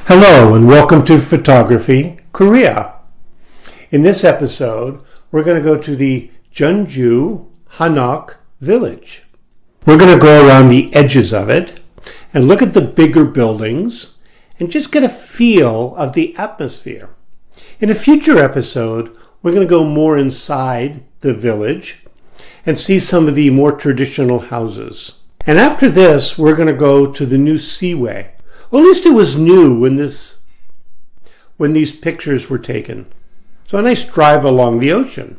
Hello and welcome to Photography Korea. In this episode, we're going to go to the Jeonju Hanok Village. We're going to go around the edges of it and look at the bigger buildings and just get a feel of the atmosphere. In a future episode, we're going to go more inside the village and see some of the more traditional houses. And after this, we're going to go to the new Seaway. Well, at least it was new when these pictures were taken. So a nice drive along the ocean.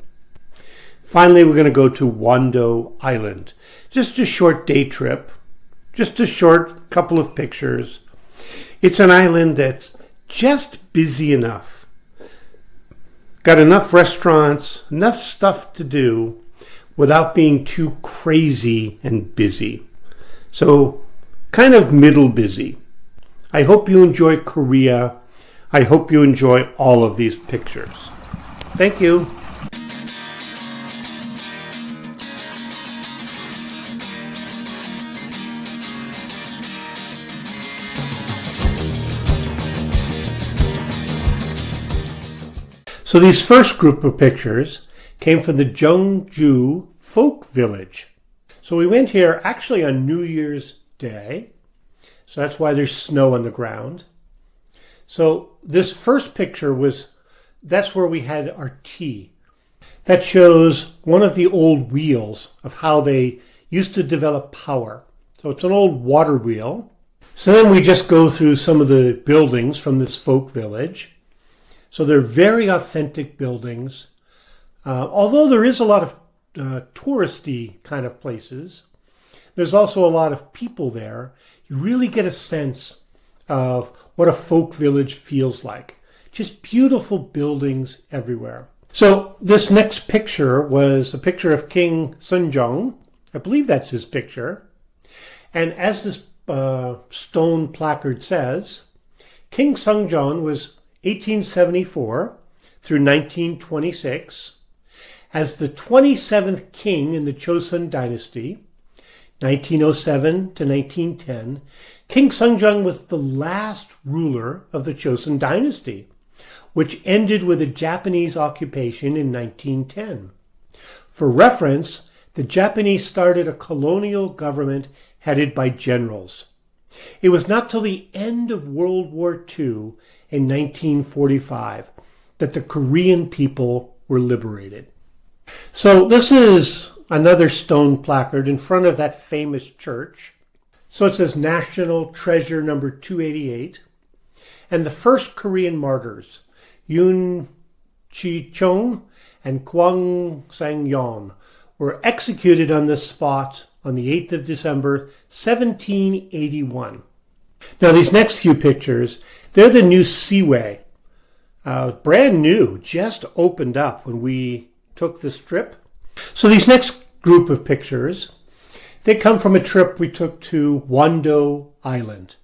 Finally, we're going to go to Wando Island. Just a short day trip. Just a short couple of pictures. It's an island that's just busy enough. Got enough restaurants, enough stuff to do without being too crazy and busy. So kind of middle busy. I hope you enjoy Korea. I hope you enjoy all of these pictures. Thank you. So these first group of pictures came from the Jeonju Folk Village. So we went here actually on New Year's Day. So that's why there's snow on the ground. So this first picture that's where we had our tea. That shows one of the old wheels of how they used to develop power. So it's an old water wheel. So then we just go through some of the buildings from this folk village. So they're very authentic buildings. Although there is a lot of touristy kind of places, there's also a lot of people there. You really get a sense of what a folk village feels like. Just beautiful buildings everywhere. So this next picture was a picture of King Seonjong. I believe that's his picture. And as this stone placard says, King Seonjong was 1874 through 1926 as the 27th king in the Joseon dynasty. 1907 to 1910, King Seonjong was the last ruler of the Joseon dynasty, which ended with a Japanese occupation in 1910. For reference, the Japanese started a colonial government headed by generals. It was not till the end of World War II in 1945 that the Korean people were liberated. So this is another stone placard in front of that famous church. So it says National Treasure number 288. And the first Korean martyrs, Yoon Chi-chung and Kwang Sang-yeon, were executed on this spot on the 8th of December, 1781. Now these next few pictures, they're the new Seaway. Brand new, just opened up when we took this trip. So these next group of pictures, they come from a trip we took to Wando Island.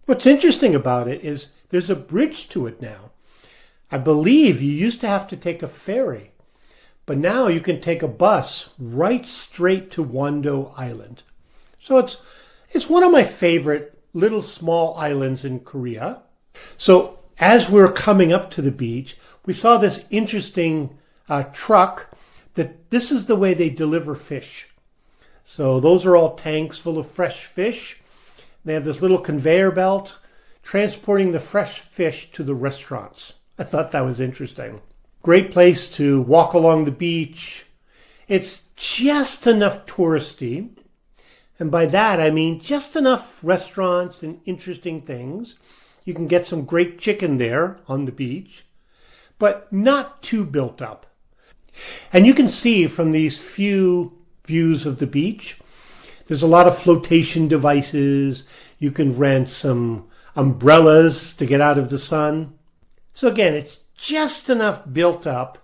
What's interesting about it is there's a bridge to it now. I believe you used to have to take a ferry, but now you can take a bus right straight to Wando Island. So it's one of my favorite little small islands in Korea. So as we're coming up to the beach, we saw this interesting truck. This is the way they deliver fish. So those are all tanks full of fresh fish. They have this little conveyor belt transporting the fresh fish to the restaurants. I thought that was interesting. Great place to walk along the beach. It's just enough touristy. And by that, I mean just enough restaurants and interesting things. You can get some great chicken there on the beach, but not too built up. And you can see from these few views of the beach, there's a lot of flotation devices. You can rent some umbrellas to get out of the sun. So again, it's just enough built up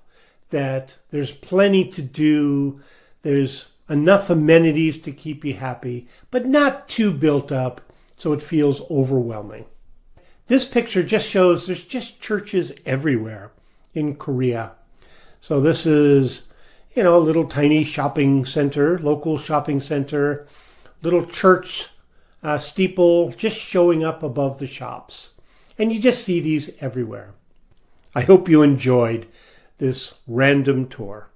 that there's plenty to do. There's enough amenities to keep you happy, but not too built up so it feels overwhelming. This picture just shows there's just churches everywhere in Korea. So this is, a little tiny shopping center, local shopping center, little church steeple just showing up above the shops. And you just see these everywhere. I hope you enjoyed this random tour.